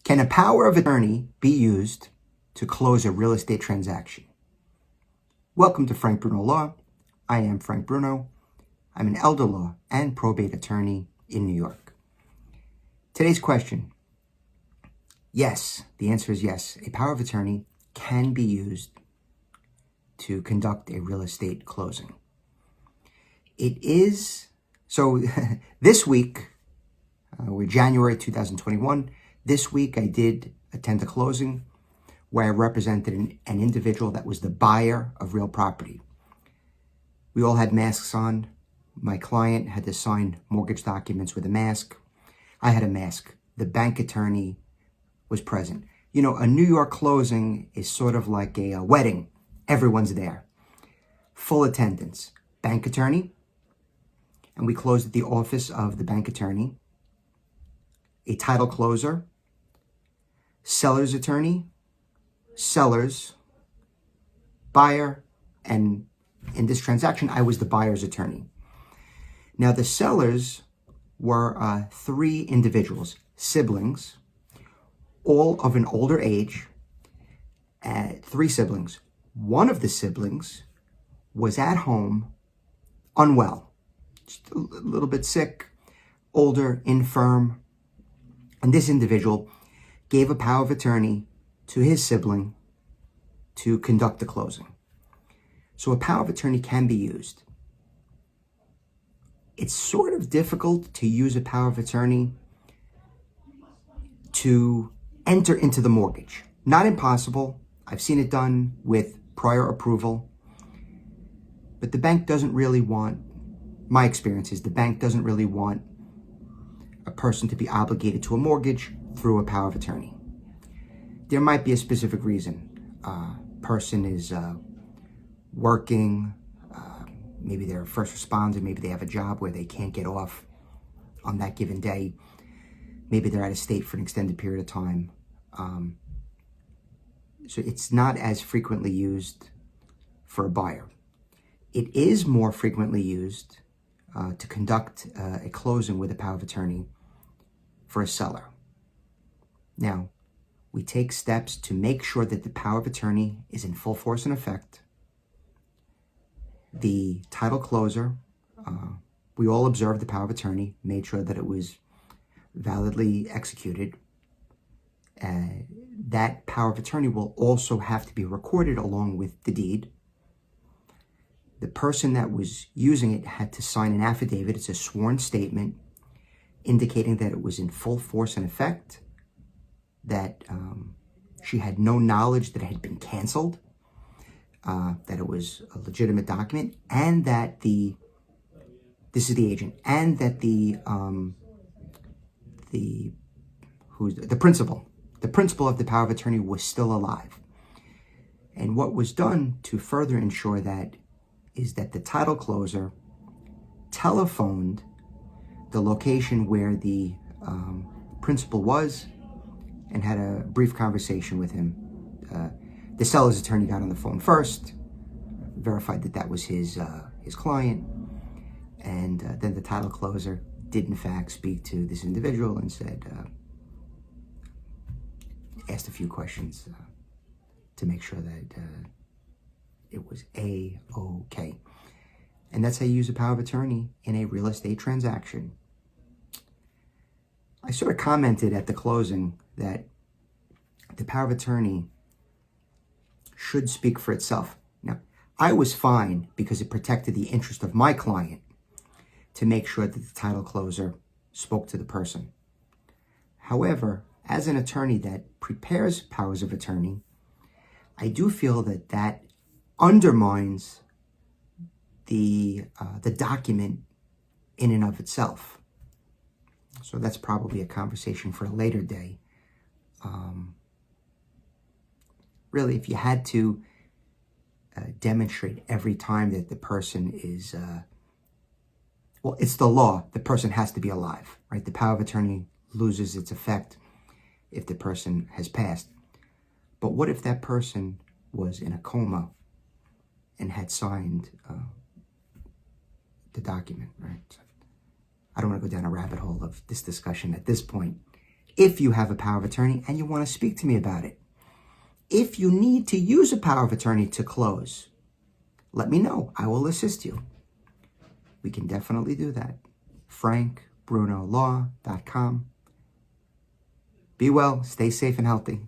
Can a power of attorney be used to close a real estate transaction? Welcome to Frank Bruno Law. I am Frank Bruno. I'm an elder law and probate attorney in New York. Today's question. Yes, the answer is yes. A power of attorney can be used to conduct a real estate closing. It is, so this week, we're January 2021. This week I did attend a closing where I represented an individual that was the buyer of real property. We all had masks on. My client had to sign mortgage documents with a mask. I had a mask. The bank attorney was present. You know, a New York closing is sort of like a wedding. Everyone's there. Full attendance. Bank attorney. And we closed at the office of the bank attorney. A title closer. Seller's attorney. Sellers. Buyer. And in this transaction, I was the buyer's attorney. Now, the sellers were three individuals, siblings, all of an older age, three siblings. One of the siblings was at home, unwell, just a little bit sick, older, infirm. And this individual gave a power of attorney to his sibling to conduct the closing. So a power of attorney can be used. It's sort of difficult to use a power of attorney to enter into the mortgage. Not impossible. I've seen it done with prior approval. But the bank doesn't really want, my experience is the bank doesn't really want a person to be obligated to a mortgage through a power of attorney. There might be a specific reason. Person is working, maybe they're a first responder, maybe they have a job where they can't get off on that given day. Maybe they're out of state for an extended period of time. So it's not as frequently used for a buyer. It is more frequently used to conduct a closing with a power of attorney for a seller. Now, we take steps to make sure that the power of attorney is in full force and effect. The title closer, we all observed the power of attorney, made sure that it was validly executed. That power of attorney will also have to be recorded along with the deed. The person that was using it had to sign an affidavit. It's a sworn statement indicating that it was in full force and effect, that she had no knowledge that it had been canceled, that it was a legitimate document, and that this is the agent, and that the principal of the power of attorney was still alive. And what was done to further ensure that is that the title closer telephoned the location where the principal was and had a brief conversation with him. The seller's attorney got on the phone first, verified that that was his client, and then the title closer did in fact speak to this individual and said, asked a few questions to make sure that it was A-OK. And that's how you use a power of attorney in a real estate transaction. I sort of commented at the closing that the power of attorney should speak for itself. Now, I was fine because it protected the interest of my client to make sure that the title closer spoke to the person. However, as an attorney that prepares powers of attorney, I do feel that that undermines the document in and of itself. So that's probably a conversation for a later day. Really, if you had to demonstrate every time that the person is, well, it's the law, the person has to be alive, right? The power of attorney loses its effect if the person has passed. But what if that person was in a coma and had signed the document, right? I don't want to go down a rabbit hole of this discussion at this point. if you have a power of attorney and you want to speak to me about it. If you need to use a power of attorney to close, let me know. I will assist you. We can definitely do that. FrankBrunoLaw.com. Be well, stay safe and healthy.